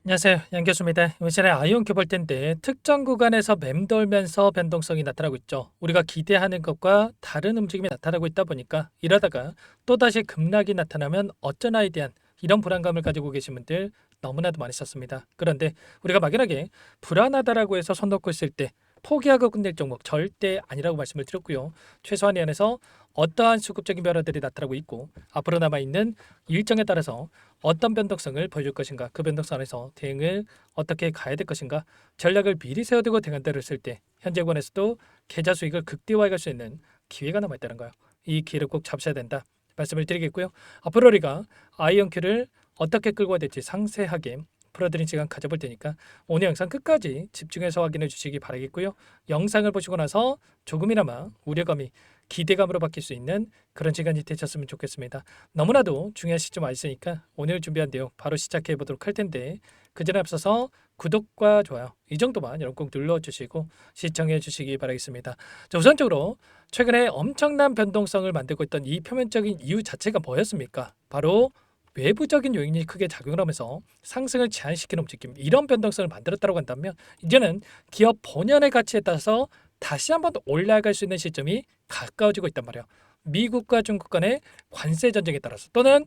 안녕하세요. 양 교수입니다. 이번 시간에 아이온큐 볼 텐데 특정 구간에서 맴돌면서 변동성이 나타나고 있죠. 우리가 기대하는 것과 다른 움직임이 나타나고 있다 보니까 이러다가 또다시 급락이 나타나면 어쩌나에 대한 이런 불안감을 가지고 계신 분들 너무나도 많으셨습니다. 그런데 우리가 막연하게 불안하다라고 해서 손 놓고 있을 때 포기하고 끝낼 종목 절대 아니라고 말씀을 드렸고요. 최소한 이 안에서 어떠한 수급적인 변화들이 나타나고 있고 앞으로 남아있는 일정에 따라서 어떤 변동성을 보여줄 것인가, 그 변동성 안에서 대응을 어떻게 가야 될 것인가, 전략을 미리 세워두고 대응한다고 했을 때 현재 권에서도 계좌 수익을 극대화해 갈 수 있는 기회가 남아있다는 거예요. 이 기회를 꼭 잡으셔야 된다 말씀을 드리겠고요. 앞으로 우리가 아이온큐를 어떻게 끌고 가야 될지 상세하게 풀어드린 시간 가져볼 테니까 오늘 영상 끝까지 집중해서 확인해 주시기 바라겠고요. 영상을 보시고 나서 조금이나마 우려감이 기대감으로 바뀔 수 있는 그런 시간이 되셨으면 좋겠습니다. 너무나도 중요한 시점 와 있으니까 오늘 준비한 내용 바로 시작해 보도록 할 텐데 그 전에 앞서서 구독과 좋아요 이 정도만 여러분 꼭 눌러주시고 시청해 주시기 바라겠습니다. 자, 우선적으로 최근에 엄청난 변동성을 만들고 있던 이 표면적인 이유 자체가 뭐였습니까? 바로 외부적인 요인이 크게 작용을 하면서 상승을 제한시키는 움직임, 이런 변동성을 만들었다고 한다면 이제는 기업 본연의 가치에 따라서 다시 한번 올라갈 수 있는 시점이 가까워지고 있단 말이에요. 미국과 중국 간의 관세 전쟁에 따라서 또는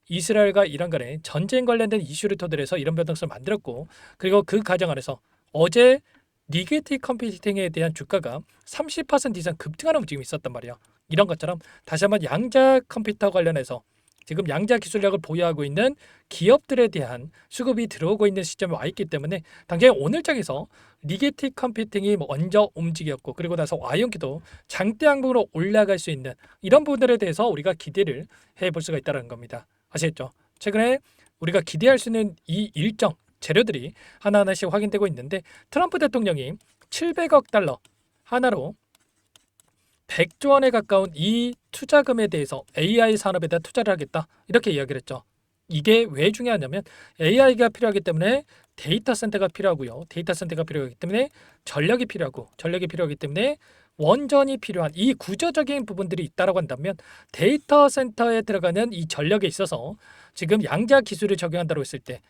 이스라엘과 이란 간의 전쟁 관련된 이슈를 토대로 해서 이런 변동성을 만들었고, 그리고 그 과정 안에서 어제 리게티 컴퓨팅에 대한 주가가 30% 이상 급등하는 움직임이 있었단 말이에요. 이런 것처럼 다시 한번 양자 컴퓨터 관련해서 지금 양자 기술력을 보유하고 있는 기업들에 대한 수급이 들어오고 있는 시점에 와 있기 때문에 당장 오늘장에서 리게티 컴퓨팅이 먼저 움직였고, 그리고 나서 아이온키도 장대 항목으로 올라갈 수 있는 이런 부분들에 대해서 우리가 기대를 해볼 수가 있다는 겁니다. 아시겠죠? 최근에 우리가 기대할 수 있는 이 일정 재료들이 하나하나씩 확인되고 있는데, 트럼프 대통령이 700억 달러 하나로 100조 원에 가까운 이 투자금에 대해서 AI 산업에다 투자를 하겠다 이렇게 이야기를 했죠. 이게 왜 중요하냐면 AI가 필요하기 때문에 데이터 센터가 필요하고요. 데이터 센터가 필요하기 때문에 전력이 필요하고, 전력이 필요하기 때문에 원전이 필요한 이 구조적인 부분들이 있다라고 한다면 데이터 센터에 들어가는 이 전력에 있어서 지금 양자 기술을 적용한다고 했을 때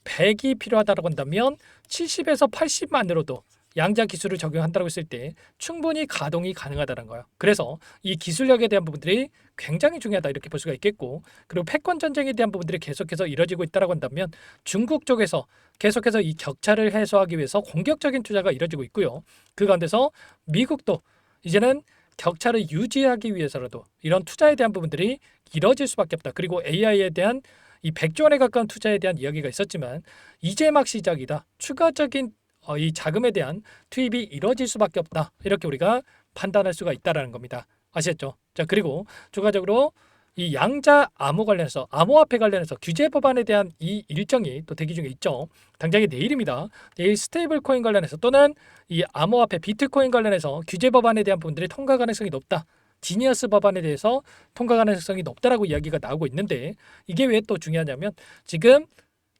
100이 필요하다고 한다면 70에서 80만으로도 양자 기술을 적용한다고 했을 때 충분히 가동이 가능하다는 거예요. 그래서 이 기술력에 대한 부분들이 굉장히 중요하다 이렇게 볼 수가 있겠고, 그리고 패권 전쟁에 대한 부분들이 계속해서 이뤄지고 있다고 한다면 중국 쪽에서 계속해서 이 격차를 해소하기 위해서 공격적인 투자가 이뤄지고 있고요. 그 가운데서 미국도 이제는 격차를 유지하기 위해서라도 이런 투자에 대한 부분들이 이뤄질 수밖에 없다. 그리고 AI에 대한 이 100조 원에 가까운 투자에 대한 이야기가 있었지만 이제 막 시작이다. 추가적인 이 자금에 대한 투입이 이뤄질 수밖에 없다. 이렇게 우리가 판단할 수가 있다라는 겁니다. 아시겠죠? 자, 그리고 추가적으로 이 양자 암호 관련해서 암호화폐 관련해서 규제 법안에 대한 이 일정이 또 대기 중에 있죠. 당장이 내일입니다. 내일 스테이블 코인 관련해서 또는 이 암호화폐 비트코인 관련해서 규제 법안에 대한 부분들이 통과 가능성이 높다. 지니어스 법안에 대해서 통과 가능성이 높다라고 이야기가 나오고 있는데, 이게 왜 또 중요하냐면 지금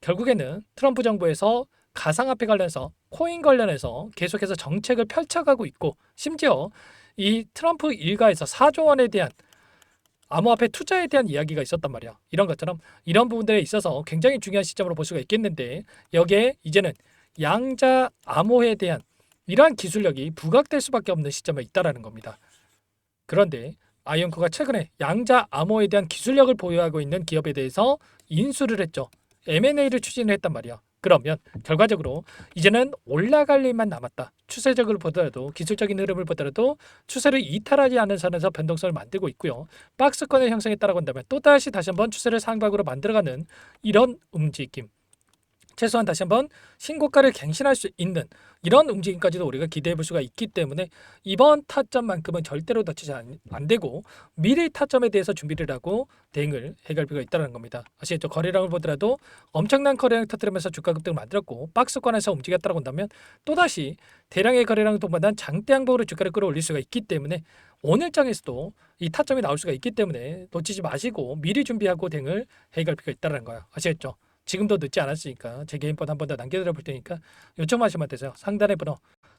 결국에는 트럼프 정부에서 가상화폐 관련해서 코인 관련해서 계속해서 정책을 펼쳐가고 있고, 심지어 이 트럼프 일가에서 4조 원에 대한 암호화폐 투자에 대한 이야기가 있었단 말이야. 이런 것처럼 이런 부분들에 있어서 굉장히 중요한 시점으로 볼 수가 있겠는데, 여기에 이제는 양자 암호에 대한 이러한 기술력이 부각될 수밖에 없는 시점에 있다라는 겁니다. 그런데 아이온큐가 최근에 양자 암호에 대한 기술력을 보유하고 있는 기업에 대해서 인수를 했죠. M&A를 추진을 했단 말이야. 그러면 결과적으로 이제는 올라갈 일만 남았다. 추세적으로 보더라도, 기술적인 흐름을 보더라도 추세를 이탈하지 않은 선에서 변동성을 만들고 있고요. 박스권의 형성에 따라고 한다면 또다시 다시 한번 추세를 상박으로 만들어가는 이런 움직임, 최소한 다시 한번 신고가를 갱신할 수 있는 이런 움직임까지도 우리가 기대해 볼 수가 있기 때문에 이번 타점만큼은 절대로 놓치지 안 되고 미래 타점에 대해서 준비를 하고 대응을 해갈 필요가 있다는 겁니다. 아시겠죠? 거래량을 보더라도 엄청난 거래량 터뜨리면서 주가 급등을 만들었고 박스권에서 움직였다고 한다면 또다시 대량의 거래량을 동반한 장대 양봉으로 주가를 끌어올릴 수가 있기 때문에 오늘장에서도 이 타점이 나올 수가 있기 때문에 놓치지 마시고 미리 준비하고 대응을 해갈 필요가 있다는 거예요. 아시겠죠? 지금도 늦지 않았으니까 제 개인 번 한 번 더 남겨드려 볼 테니까 요청하시면 되세요. 상단의 번호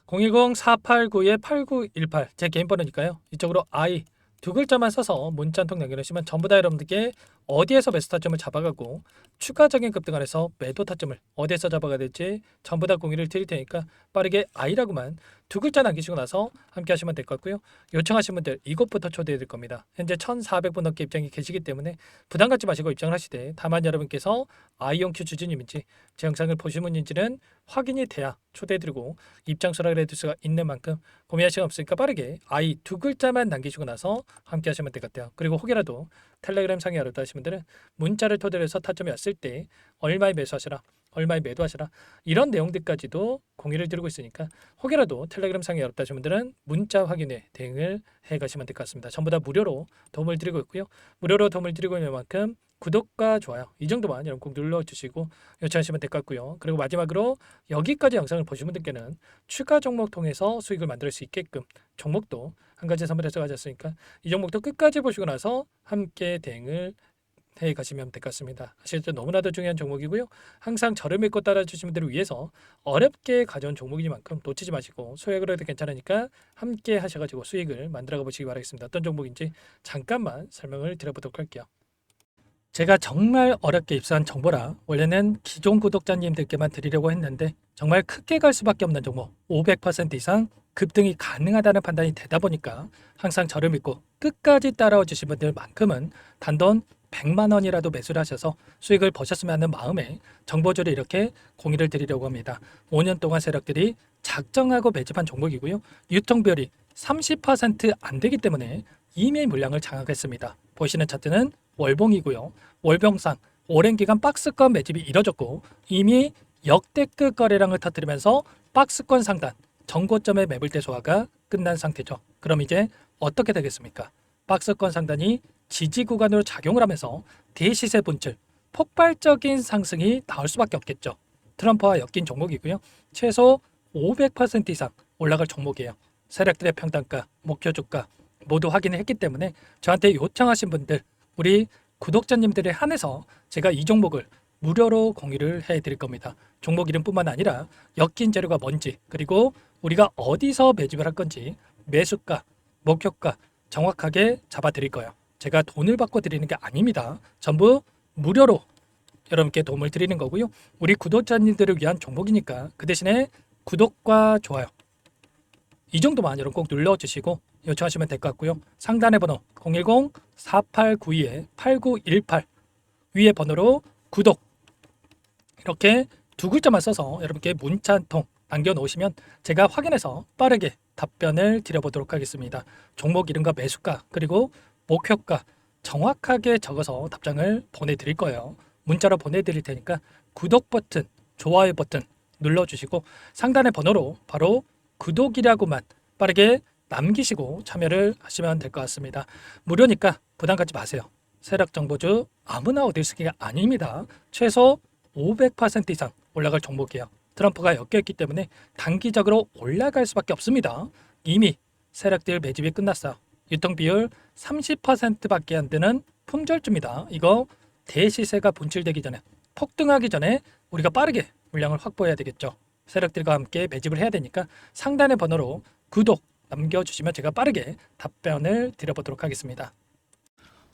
010-489-8918 제 개인 번호니까요. 이쪽으로 I 두 글자만 써서 문자 한 통 남겨주시면 전부 다 여러분들께 어디에서 매수 타점을 잡아가고 추가적인 급등 안에서 매도 타점을 어디에서 잡아가야 될지 전부 다 공유를 드릴 테니까 빠르게 I라고만 두 글자 남기시고 나서 함께 하시면 될 것 같고요. 요청하신 분들 이것부터 초대해 드릴 겁니다. 현재 1,400분 넘게 입장이 계시기 때문에 부담 갖지 마시고 입장을 하시되, 다만 여러분께서 아이온큐 주주님인지 제 영상을 보신 분인지는 확인이 돼야 초대해 드리고 입장 수락을 해둘 수가 있는 만큼 고민할 시간 없으니까 빠르게 I 두 글자만 남기시고 나서 함께 하시면 될 것 같아요. 그리고 혹여라도 텔레그램 상에 어렵다 하신 분들은 문자를 토대로 해서 타점이 왔을 때 얼마에 매수하시라, 얼마에 매도하시라, 이런 내용들까지도 공유를 드리고 있으니까 혹여라도 텔레그램 상에 어렵다 하신 분들은 문자 확인에 대응을 해 가시면 될 것 같습니다. 전부 다 무료로 도움을 드리고 있고요. 무료로 도움을 드리고 있는 만큼 구독과 좋아요 이 정도만 여러분 꼭 눌러주시고 요청하시면 될 것 같고요. 그리고 마지막으로 여기까지 영상을 보신 분들께는 추가 종목 통해서 수익을 만들 수 있게끔 종목도 한 가지 선물해서 가졌으니까 이 종목도 끝까지 보시고 나서 함께 대응을 해 가시면 될 것 같습니다. 사실 너무나도 중요한 종목이고요. 항상 저를 믿고 따라주신 분들을 위해서 어렵게 가져온 종목이니만큼 놓치지 마시고 소액으로 해도 괜찮으니까 함께 하셔가지고 수익을 만들어가 보시기 바라겠습니다. 어떤 종목인지 잠깐만 설명을 드려보도록 할게요. 제가 정말 어렵게 입수한 정보라 원래는 기존 구독자님들께만 드리려고 했는데 정말 크게 갈 수밖에 없는 종목, 500% 이상 급등이 가능하다는 판단이 되다 보니까 항상 저를 믿고 끝까지 따라와 주신 분들만큼은 단돈 100만 원이라도 매수를 하셔서 수익을 보셨으면 하는 마음에 정보조를 이렇게 공유를 드리려고 합니다. 5년 동안 세력들이 작정하고 매집한 종목이고요. 유통비율이 30%안 되기 때문에 이미 물량을 장악했습니다. 보시는 차트는 월봉이고요. 월봉상 오랜 기간 박스권 매집이 이뤄졌고 이미 역대급 거래량을 터뜨리면서 박스권 상단 전고점의 매물대 소화가 끝난 상태죠. 그럼 이제 어떻게 되겠습니까? 박스권 상단이 지지 구간으로 작용을 하면서 대시세 분출, 폭발적인 상승이 나올 수밖에 없겠죠. 트럼프와 엮인 종목이고요. 최소 500% 이상 올라갈 종목이에요. 세력들의 평단가, 목표 주가 모두 확인을 했기 때문에 저한테 요청하신 분들, 우리 구독자님들에 한해서 제가 이 종목을 무료로 공유를 해드릴 겁니다. 종목 이름뿐만 아니라 엮인 재료가 뭔지, 그리고 우리가 어디서 매집을 할 건지 매수가, 목표가 정확하게 잡아드릴 거예요. 제가 돈을 받고 드리는 게 아닙니다. 전부 무료로 여러분께 도움을 드리는 거고요. 우리 구독자님들을 위한 종목이니까 그 대신에 구독과 좋아요 이 정도만 여러분 꼭 눌러주시고 요청하시면 될 것 같고요. 상단의 번호 010-4892-8918 위에 번호로 구독 이렇게 두 글자만 써서 여러분께 문자 한 통 남겨놓으시면 제가 확인해서 빠르게 답변을 드려보도록 하겠습니다. 종목 이름과 매수가 그리고 목표가 정확하게 적어서 답장을 보내드릴 거예요. 문자로 보내드릴 테니까 구독 버튼, 좋아요 버튼 눌러주시고 상단의 번호로 바로 구독이라고만 빠르게 남기시고 참여를 하시면 될 것 같습니다. 무료니까 부담 갖지 마세요. 세력 정보주 아무나 얻을 수 있는 게 아닙니다. 최소 500% 이상 올라갈 종목이에요. 트럼프가 엮여있기 때문에 단기적으로 올라갈 수밖에 없습니다. 이미 세력들 매집이 끝났어요. 유통비율 30%밖에 안 되는 품절주입니다. 이거 대시세가 분출되기 전에 폭등하기 전에 우리가 빠르게 물량을 확보해야 되겠죠. 세력들과 함께 매집을 해야 되니까 상단의 번호로 구독 남겨주시면 제가 빠르게 답변을 드려보도록 하겠습니다.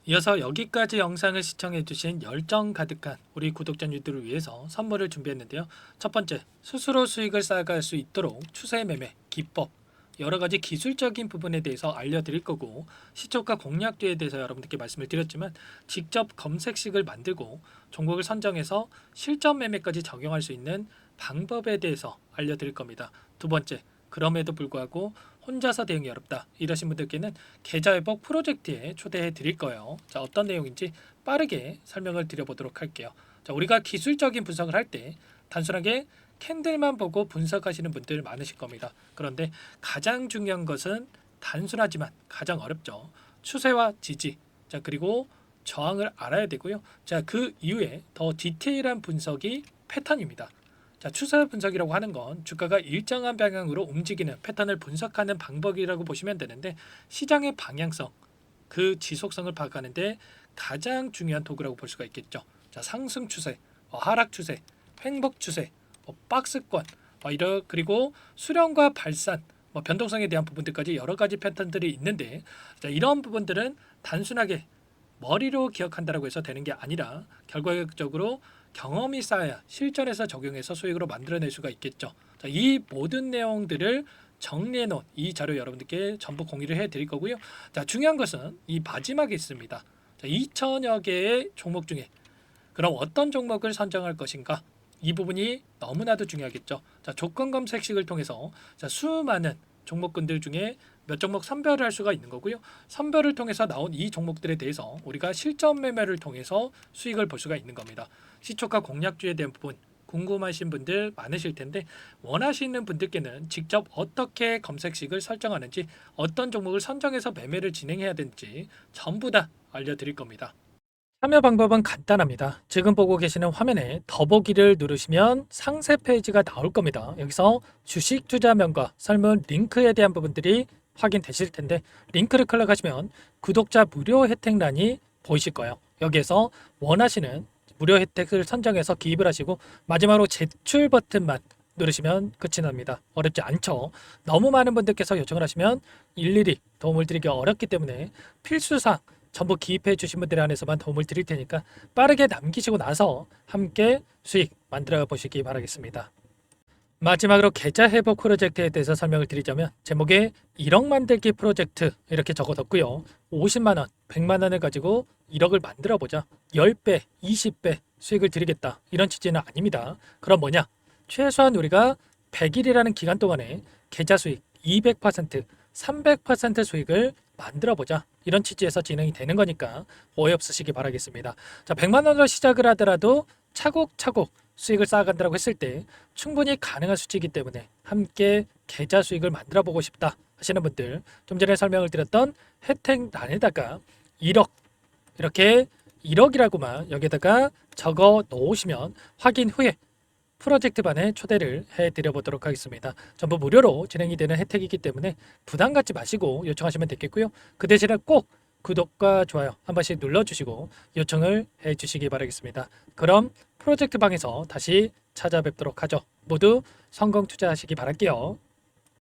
이어서 여기까지 영상을 시청해주신 열정 가득한 우리 구독자님들을 위해서 선물을 준비했는데요. 첫 번째, 스스로 수익을 쌓아갈 수 있도록 추세 매매 기법 여러가지 기술적인 부분에 대해서 알려드릴 거고, 시초가 공략도에 대해서 여러분들께 말씀을 드렸지만 직접 검색식을 만들고 종목을 선정해서 실전 매매까지 적용할 수 있는 방법에 대해서 알려드릴 겁니다. 두 번째, 그럼에도 불구하고 혼자서 대응이 어렵다 이러신 분들께는 계좌회복 프로젝트에 초대해 드릴 거예요. 자, 어떤 내용인지 빠르게 설명을 드려보도록 할게요. 자, 우리가 기술적인 분석을 할 때 단순하게 캔들만 보고 분석하시는 분들 많으실 겁니다. 그런데 가장 중요한 것은 단순하지만 가장 어렵죠. 추세와 지지, 자 그리고 저항을 알아야 되고요. 자, 그 이후에 더 디테일한 분석이 패턴입니다. 자, 추세 분석이라고 하는 건 주가가 일정한 방향으로 움직이는 패턴을 분석하는 방법이라고 보시면 되는데, 시장의 방향성, 그 지속성을 파악하는데 가장 중요한 도구라고 볼 수가 있겠죠. 자, 상승 추세, 하락 추세, 횡복 추세, 박스권, 그리고 수렴과 발산, 변동성에 대한 부분들까지 여러 가지 패턴들이 있는데, 자, 이런 부분들은 단순하게 머리로 기억한다라고 해서 되는 게 아니라 결과적으로 경험이 쌓아야 실전에서 적용해서 수익으로 만들어낼 수가 있겠죠. 자, 이 모든 내용들을 정리해 놓은 이 자료 여러분들께 전부 공유를 해 드릴 거고요. 자, 중요한 것은 이 마지막에 있습니다. 자, 2천여 개의 종목 중에 그럼 어떤 종목을 선정할 것인가? 이 부분이 너무나도 중요하겠죠. 자, 조건 검색식을 통해서 자, 수많은 종목군들 중에 몇 종목 선별을 할 수가 있는 거고요. 선별을 통해서 나온 이 종목들에 대해서 우리가 실전 매매를 통해서 수익을 볼 수가 있는 겁니다. 시초가 공략주에 대한 부분 궁금하신 분들 많으실 텐데 원하시는 분들께는 직접 어떻게 검색식을 설정하는지 어떤 종목을 선정해서 매매를 진행해야 되는지 전부 다 알려드릴 겁니다. 참여 방법은 간단합니다. 지금 보고 계시는 화면에 더보기를 누르시면 상세 페이지가 나올 겁니다. 여기서 주식 투자명과 설문 링크에 대한 부분들이 확인되실 텐데 링크를 클릭하시면 구독자 무료 혜택란이 보이실 거예요. 여기에서 원하시는 무료 혜택을 선정해서 기입을 하시고 마지막으로 제출 버튼만 누르시면 끝이 납니다. 어렵지 않죠? 너무 많은 분들께서 요청을 하시면 일일이 도움을 드리기 어렵기 때문에 필수사항 전부 기입해 주신 분들 안에서만 도움을 드릴 테니까 빠르게 남기시고 나서 함께 수익 만들어 보시기 바라겠습니다. 마지막으로 계좌 회복 프로젝트에 대해서 설명을 드리자면 제목에 1억 만들기 프로젝트 이렇게 적어뒀고요. 50만 원, 100만 원을 가지고 1억을 만들어 보자. 10배, 20배 수익을 드리겠다. 이런 취지는 아닙니다. 그럼 뭐냐? 최소한 우리가 100일이라는 기간 동안에 계좌 수익 200%, 300% 수익을 만들어 보자. 이런 취지에서 진행이 되는 거니까 오해 없으시기 바라겠습니다. 자, 100만 원으로 시작을 하더라도 차곡차곡 수익을 쌓아간다고 했을 때 충분히 가능한 수치이기 때문에 함께 계좌 수익을 만들어 보고 싶다 하시는 분들 좀 전에 설명을 드렸던 혜택란에다가 1억 이렇게 1억이라고만 여기다가 적어 놓으시면 확인 후에 프로젝트반에 초대를 해드려 보도록 하겠습니다. 전부 무료로 진행이 되는 혜택이기 때문에 부담 갖지 마시고 요청하시면 되겠고요. 그 대신에 꼭 구독과 좋아요 한 번씩 눌러주시고 요청을 해주시기 바라겠습니다. 그럼 프로젝트방에서 다시 찾아뵙도록 하죠. 모두 성공 투자하시기 바랄게요.